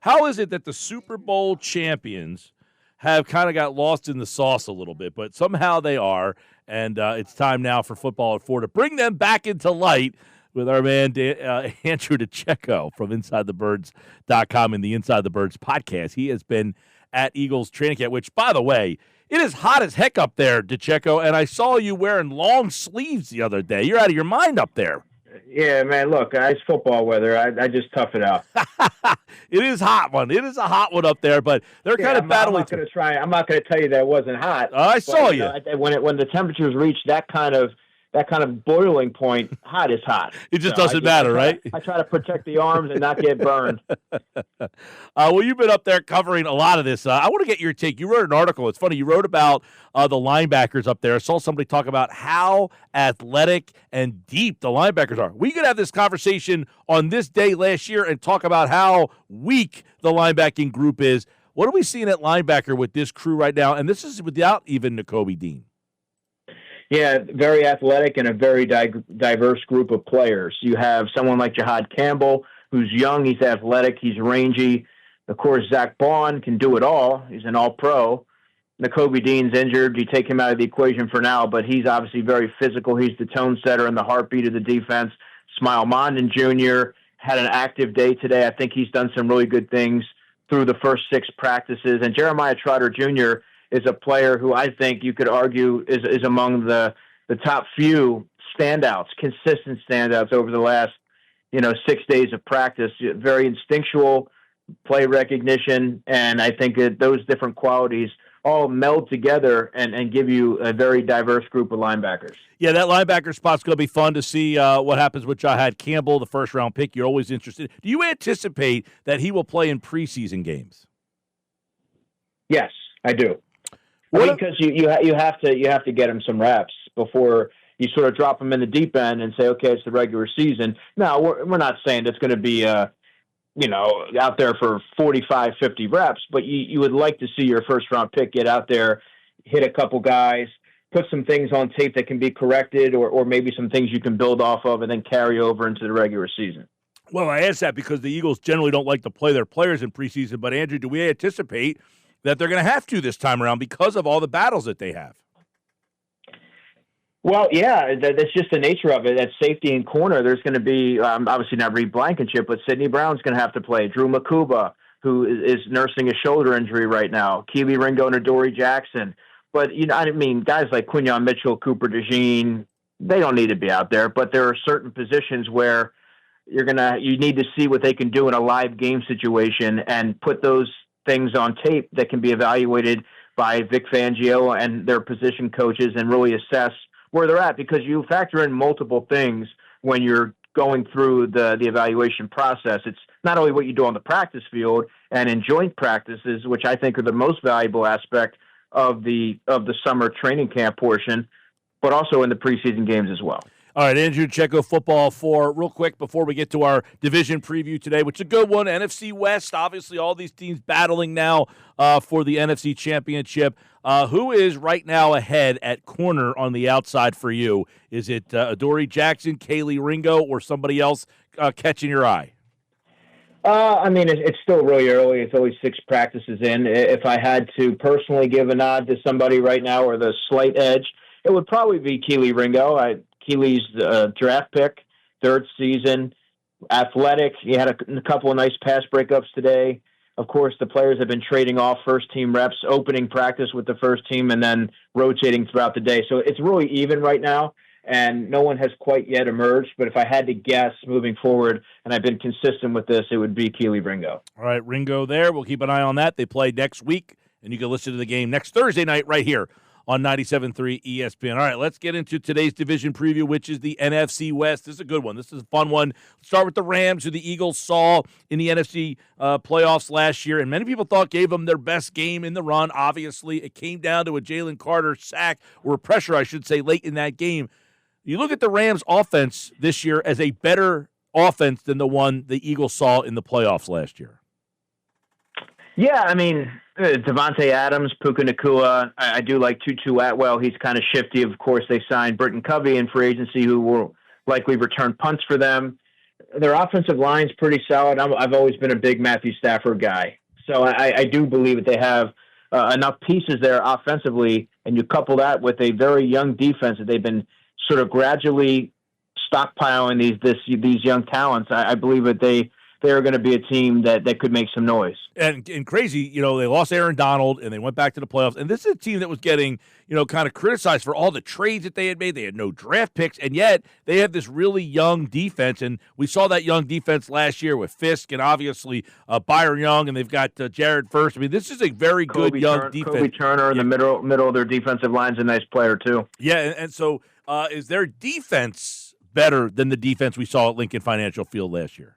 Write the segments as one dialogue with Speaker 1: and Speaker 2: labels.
Speaker 1: How is it that the Super Bowl champions have kind of got lost in the sauce a little bit, but somehow they are, and it's time now for Football at 4 to bring them back into light with our man Andrew DiCecco from InsideTheBirds.com and the Inside the Birds podcast. He has been at Eagles training camp, which, by the way, it is hot as heck up there, DiCecco, and I saw you wearing long sleeves the other day. You're out of your mind up there.
Speaker 2: Yeah, man, look, it's football weather. I just tough it out.
Speaker 1: It is hot one. It is a hot one up there, but they're kind of battling.
Speaker 2: I'm not going to tell you that it wasn't hot.
Speaker 1: I saw you.
Speaker 2: When the temperatures reach that kind of boiling point, hot is hot.
Speaker 1: It just doesn't matter, right?
Speaker 2: I try to protect the arms and not get burned.
Speaker 1: Well, you've been up there covering a lot of this. I want to get your take. You wrote an article. It's funny. You wrote about the linebackers up there. I saw somebody talk about how athletic and deep the linebackers are. We could have this conversation on this day last year and talk about how weak the linebacking group is. What are we seeing at linebacker with this crew right now? And this is without even Nakobe Dean.
Speaker 2: Yeah, very athletic and a very diverse group of players. You have someone like Jihad Campbell, who's young, he's athletic, he's rangy. Of course, Zach Bond can do it all. He's an all-pro. Nakobe Dean's injured. You take him out of the equation for now, but he's obviously very physical. He's the tone setter and the heartbeat of the defense. Smile Mondon Jr. had an active day today. I think he's done some really good things through the first 6 practices. And Jeremiah Trotter Jr. is a player who I think you could argue is among the top few standouts, consistent standouts over the last, 6 days of practice. Very instinctual play recognition, and I think that those different qualities all meld together and give you a very diverse group of linebackers.
Speaker 1: Yeah, that linebacker spot's going to be fun to see what happens with Jihad Campbell, the first-round pick. You're always interested. Do you anticipate that he will play in preseason games?
Speaker 2: Yes, I do. Because you have to get him some reps before you sort of drop him in the deep end and say, okay, it's the regular season. No, we're not saying it's going to be out there for 45, 50 reps, but you would like to see your first round pick get out there, hit a couple guys, put some things on tape that can be corrected, or maybe some things you can build off of and then carry over into the regular season.
Speaker 1: Well, I asked that because the Eagles generally don't like to play their players in preseason, but Andrew, do we anticipate that they're going to have to this time around because of all the battles that they have?
Speaker 2: Well, yeah, that's just the nature of it. At safety and corner, there's going to be, obviously not Reed Blankenship, but Sidney Brown's going to have to play. Drew Makuba, who is nursing a shoulder injury right now. Keely Ringo and Adoree Jackson. But, guys like Quinyon Mitchell, Cooper DeJean, they don't need to be out there. But there are certain positions where you need to see what they can do in a live game situation and put those things on tape that can be evaluated by Vic Fangio and their position coaches and really assess where they're at, because you factor in multiple things when you're going through the evaluation process. It's not only what you do on the practice field and in joint practices, which I think are the most valuable aspect of the summer training camp portion, but also in the preseason games as well.
Speaker 1: All right, Andrew DiCecco, Football 4. Real quick before we get to our division preview today, which is a good one. NFC West, obviously all these teams battling now for the NFC Championship. Who is right now ahead at corner on the outside for you? Is it Adoree Jackson, Keely Ringo, or somebody else catching your eye?
Speaker 2: It's still really early. It's only 6 practices in. If I had to personally give a nod to somebody right now or the slight edge, it would probably be Keely Ringo. Keely's draft pick, 3rd season, athletic. He had a couple of nice pass breakups today. Of course, the players have been trading off first-team reps, opening practice with the first team, and then rotating throughout the day. So it's really even right now, and no one has quite yet emerged. But if I had to guess moving forward, and I've been consistent with this, it would be Keely Ringo.
Speaker 1: All right, Ringo there. We'll keep an eye on that. They play next week, and you can listen to the game next Thursday night right here on 97.3 ESPN. All right, let's get into today's division preview, which is the NFC West. This is a good one. This is a fun one. Let's start with the Rams, who the Eagles saw in the NFC playoffs last year, and many people thought gave them their best game in the run. Obviously, it came down to a Jalen Carter sack, or pressure, I should say, late in that game. You look at the Rams' offense this year as a better offense than the one the Eagles saw in the playoffs last year.
Speaker 2: Yeah, Devontae Adams, Puka Nacua. I do like Tutu Atwell. He's kind of shifty. Of course, they signed Britton Covey in free agency, who will likely return punts for them. their offensive line's pretty solid. I've always been a big Matthew Stafford guy. So I do believe that they have enough pieces there offensively, and you couple that with a very young defense that they've been sort of gradually stockpiling these young talents. I believe that they're going to be a team that could make some noise.
Speaker 1: And crazy, they lost Aaron Donald and they went back to the playoffs. And this is a team that was getting, kind of criticized for all the trades that they had made. They had no draft picks, and yet they have this really young defense. And we saw that young defense last year with Fisk and obviously Byron Young, and they've got Jared First. I mean, this is a very good young defense.
Speaker 2: Kobe Turner in the middle of their defensive line's a nice player too.
Speaker 1: Yeah, and so is their defense better than the defense we saw at Lincoln Financial Field last year?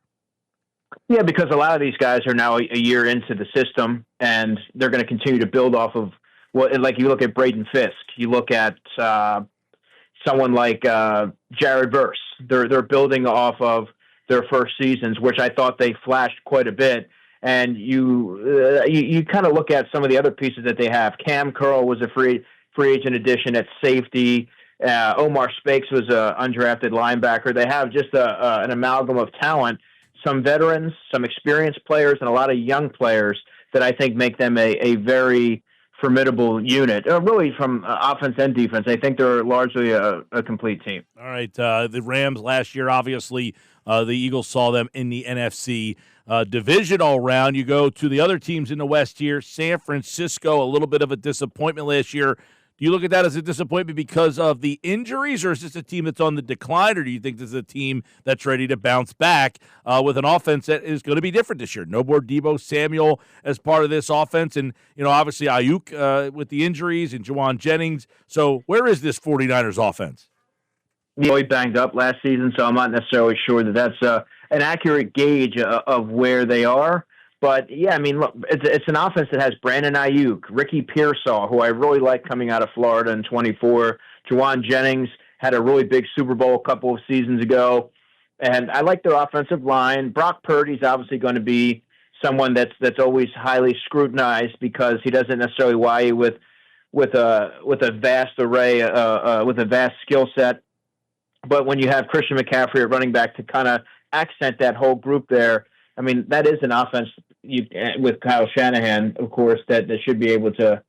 Speaker 2: Yeah, because a lot of these guys are now a year into the system, and they're going to continue to build off of like you look at Braden Fisk, you look at someone like Jared Verse. They're building off of their first seasons, which I thought they flashed quite a bit. And you kind of look at some of the other pieces that they have. Cam Curl was a free agent addition at safety. Omar Spakes was an undrafted linebacker. They have just an amalgam of talent. Some veterans, some experienced players, and a lot of young players that I think make them a very formidable unit, really from offense and defense. I think they're largely a complete team.
Speaker 1: All right. The Rams last year, obviously, the Eagles saw them in the NFC divisional round. You go to the other teams in the West here. San Francisco, a little bit of a disappointment last year. Do you look at that as a disappointment because of the injuries, or is this a team that's on the decline, or do you think this is a team that's ready to bounce back with an offense that is going to be different this year? No more Deebo Samuel as part of this offense, and obviously Ayuk with the injuries and Juwan Jennings. So where is this 49ers offense?
Speaker 2: He banged up last season, so I'm not necessarily sure that that's an accurate gauge of where they are. But, yeah, I mean, look, it's an offense that has Brandon Ayuk, Ricky Pearsall, who I really like coming out of Florida in 24. Juwan Jennings had a really big Super Bowl a couple of seasons ago. And I like their offensive line. Brock Purdy's obviously going to be someone that's always highly scrutinized because he doesn't necessarily wow you with a vast array, with a vast skill set. But when you have Christian McCaffrey at running back to kind of accent that whole group there, I mean, that is an offense with Kyle Shanahan, of course, that should be able to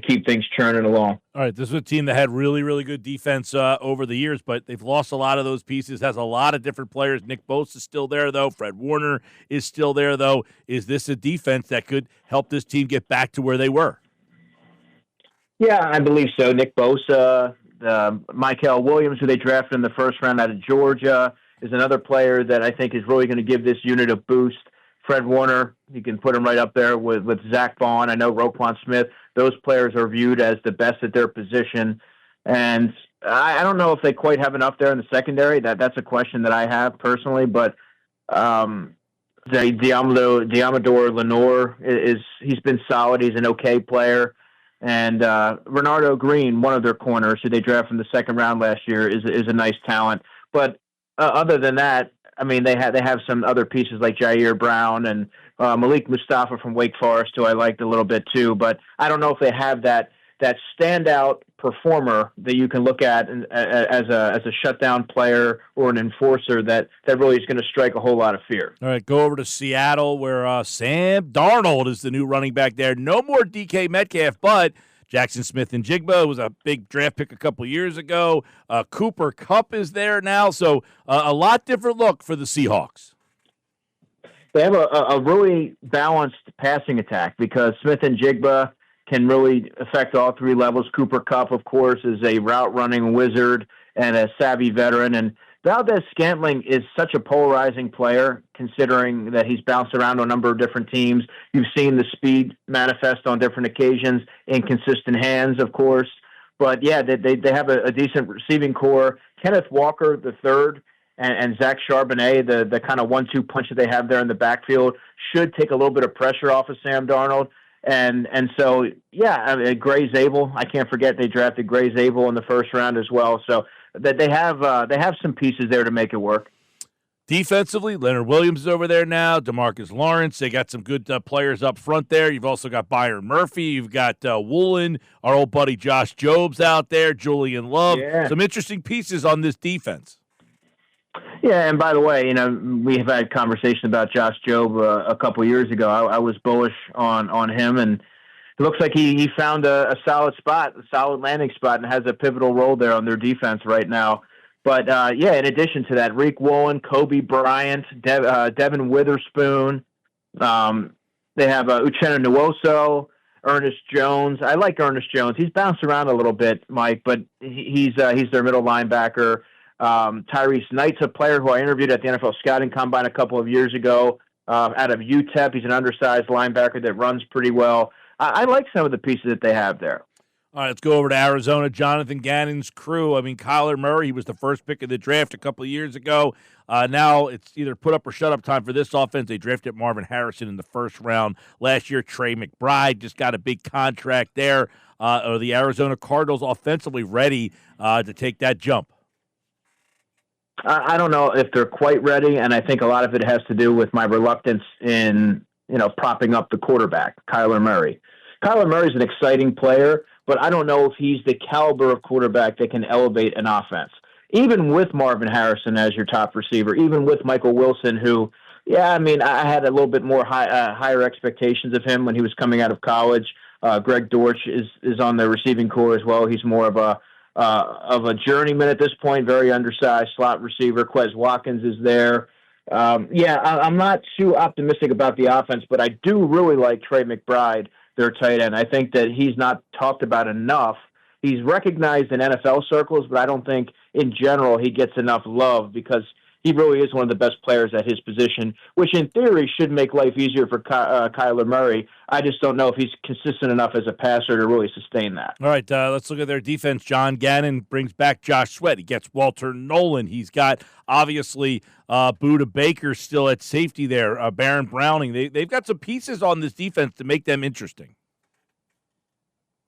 Speaker 2: keep things churning along.
Speaker 1: All right, this is a team that had really, really good defense over the years, but they've lost a lot of those pieces, has a lot of different players. Nick Bosa is still there, though. Fred Warner is still there, though. Is this a defense that could help this team get back to where they were?
Speaker 2: Yeah, I believe so. Nick Bosa, Michael Williams, who they drafted in the first round out of Georgia, is another player that I think is really going to give this unit a boost. Fred Warner, you can put him right up there with Zach Bond. I know Roquan Smith. Those players are viewed as the best at their position. And I don't know if they quite have enough there in the secondary. That's a question that I have personally. But Diamador Lenore, he's been solid. He's an okay player. And Renardo Green, one of their corners, who they drafted in the second round last year, is a nice talent. But other than that, I mean, they have some other pieces like Jair Brown and Malik Mustafa from Wake Forest, who I liked a little bit too. But I don't know if they have that standout performer that you can look at as a shutdown player or an enforcer that really is going to strike a whole lot of fear.
Speaker 1: All right, go over to Seattle where Sam Darnold is the new running back there. No more DK Metcalf, but Jackson Smith and Jigba was a big draft pick a couple years ago. Cooper Kupp is there now. So a lot different look for the Seahawks.
Speaker 2: They have a really balanced passing attack because Smith and Jigba can really affect all three levels. Cooper Kupp, of course, is a route-running wizard and a savvy veteran. And Valdez-Scantling is such a polarizing player, considering that he's bounced around on a number of different teams. You've seen the speed manifest on different occasions, inconsistent hands, of course. But, yeah, they have a decent receiving core. Kenneth Walker, the third, and Zach Charbonnet, the kind of 1-2 punch that they have there in the backfield, should take a little bit of pressure off of Sam Darnold. And so, yeah, I mean, Gray Zabel, I can't forget they drafted Gray Zabel in the first round as well. So that they have some pieces there to make it work.
Speaker 1: Defensively, Leonard Williams is over there now. DeMarcus Lawrence, they got some good players up front there. You've also got Byron Murphy. You've got Woolen, our old buddy Josh Jobs out there, Julian Love.
Speaker 2: Yeah.
Speaker 1: Some interesting pieces on this defense.
Speaker 2: Yeah, and by the way, we have had conversation about Josh Jobe a couple of years ago. I was bullish on him, and it looks like he found a solid spot, a solid landing spot, and has a pivotal role there on their defense right now. But, in addition to that, Reek Woolen, Kobe Bryant, Devin Witherspoon, they have Uchenna Nwosu, Ernest Jones. I like Ernest Jones. He's bounced around a little bit, Mike, but he's their middle linebacker. Tyrese Knight's a player who I interviewed at the NFL Scouting Combine a couple of years ago out of UTEP. He's an undersized linebacker that runs pretty well. I like some of the pieces that they have there.
Speaker 1: All right, let's go over to Arizona. Jonathan Gannon's crew. I mean, Kyler Murray, he was the first pick of the draft a couple of years ago. Now it's either put up or shut up time for this offense. They drafted Marvin Harrison in the first round. Last year, Trey McBride just got a big contract there. Are the Arizona Cardinals offensively ready to take that jump?
Speaker 2: I don't know if they're quite ready, and I think a lot of it has to do with my reluctance in, propping up the quarterback, Kyler Murray. Kyler Murray's an exciting player, but I don't know if he's the caliber of quarterback that can elevate an offense. Even with Marvin Harrison as your top receiver, even with Michael Wilson, who, I had a little bit more higher expectations of him when he was coming out of college. Greg Dortch is on the receiving core as well. He's more of a journeyman at this point, very undersized slot receiver. Quez Watkins is there. I'm not too optimistic about the offense, but I do really like Trey McBride, their tight end. I think that he's not talked about enough. He's recognized in NFL circles, but I don't think in general he gets enough love because he really is one of the best players at his position, which in theory should make life easier for Kyler Murray. I just don't know if he's consistent enough as a passer to really sustain that.
Speaker 1: All right, let's look at their defense. John Gannon brings back Josh Sweat. He gets Walter Nolan. He's got, obviously, Budda Baker still at safety there, Baron Browning. They've got some pieces on this defense to make them interesting.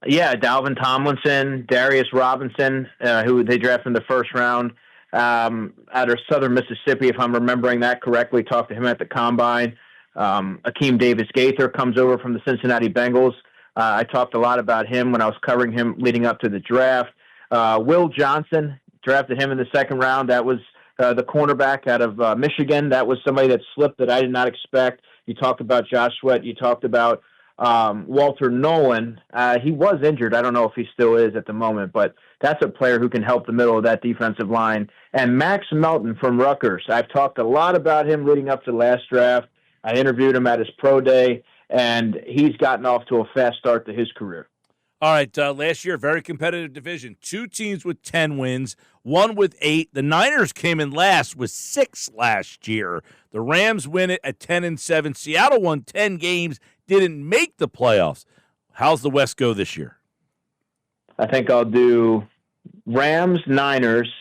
Speaker 2: Yeah, Dalvin Tomlinson, Darius Robinson, who they drafted in the first round. Out of Southern Mississippi, if I'm remembering that correctly, talked to him at the Combine. Akeem Davis-Gaither comes over from the Cincinnati Bengals. I talked a lot about him when I was covering him leading up to the draft. Will Johnson, drafted him in the second round. That was the cornerback out of Michigan. That was somebody that slipped that I did not expect. You talked about Josh Sweat. You talked about Walter Nolan. He was injured. I don't know if he still is at the moment, but that's a player who can help the middle of that defensive line. And Max Melton from Rutgers. I've talked a lot about him leading up to the last draft. I interviewed him at his pro day, and he's gotten off to a fast start to his career.
Speaker 1: All right, last year, very competitive division. 2 teams with 10 wins, 1 with 8. The Niners came in last with 6 last year. The Rams win it at 10-7. Seattle won 10 games, didn't make the playoffs. How's the West go this year?
Speaker 2: I think I'll do Rams, Niners,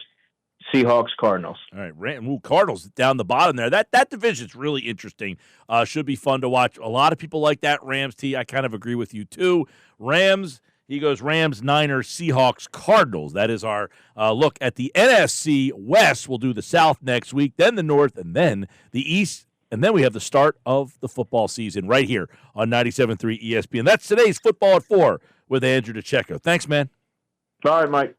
Speaker 2: Seahawks, Cardinals.
Speaker 1: All right, Cardinals down the bottom there. That division's really interesting. Should be fun to watch. A lot of people like that Rams tee. I kind of agree with you too. Rams, he goes Rams, Niners, Seahawks, Cardinals. That is our look at the NFC West. We'll do the South next week, then the North, and then the East. And then we have the start of the football season right here on 97.3 ESPN. That's today's Football at 4 with Andrew DiCecco. Thanks, man.
Speaker 2: All right, Mike.